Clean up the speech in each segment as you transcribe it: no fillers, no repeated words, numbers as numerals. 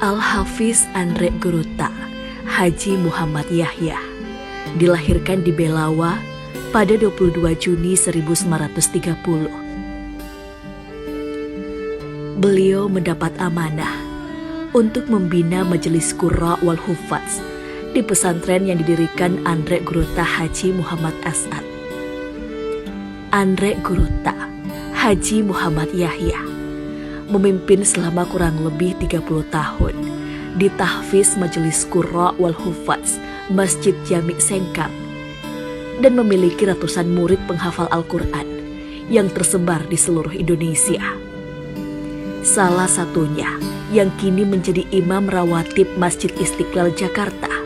Al-Hafiz Andre Guruta Haji Muhammad Yahya dilahirkan di Belawa pada 22 Juni 1930. Beliau mendapat amanah untuk membina Majelis Qurra wal Hufaz di pesantren yang didirikan Andre Guruta Haji Muhammad As'ad. Andre Guruta Haji Muhammad Yahya memimpin selama kurang lebih 30 tahun di tahfiz Majelis Qurra wal Hufaz Masjid Jami' Sengkang dan memiliki ratusan murid penghafal Al-Quran yang tersebar di seluruh Indonesia. Salah satunya yang kini menjadi imam rawatib Masjid Istiqlal Jakarta.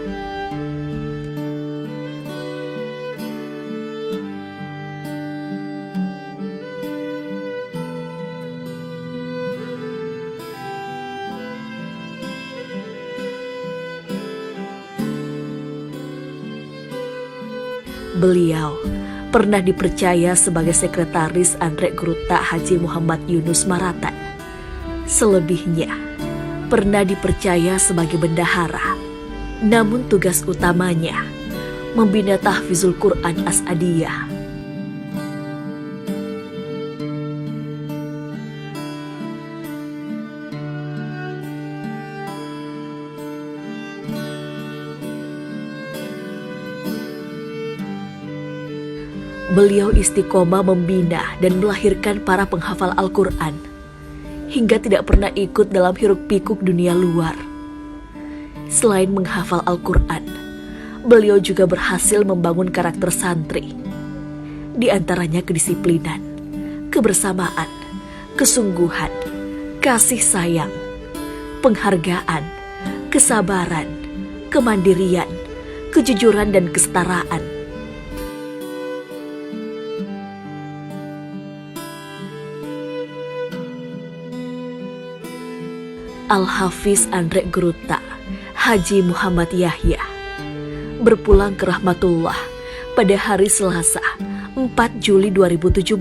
Beliau pernah dipercaya sebagai sekretaris Andre Guruta Haji Muhammad Yunus Maratan. Selebihnya pernah dipercaya sebagai bendahara. Namun tugas utamanya membina tahfizul Quran As'adiyah. Beliau istiqomah membina dan melahirkan para penghafal Al-Quran hingga tidak pernah ikut dalam hiruk-pikuk dunia luar. Selain menghafal Al-Quran, beliau juga berhasil membangun karakter santri, di antaranya kedisiplinan, kebersamaan, kesungguhan, kasih sayang, penghargaan, kesabaran, kemandirian, kejujuran dan kesetaraan. Al-Hafiz Andre Guruta Haji Muhammad Yahya berpulang ke rahmatullah pada hari Selasa 4 Juli 2017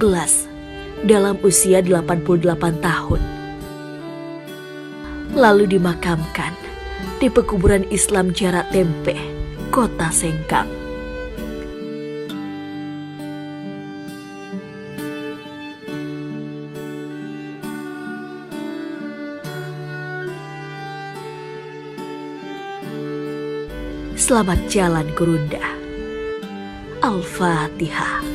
dalam usia 88 tahun. Lalu dimakamkan di Pekuburan Islam Jarak Tempe, Kota Sengkang. Selamat jalan Gurunda. Al-Fatihah.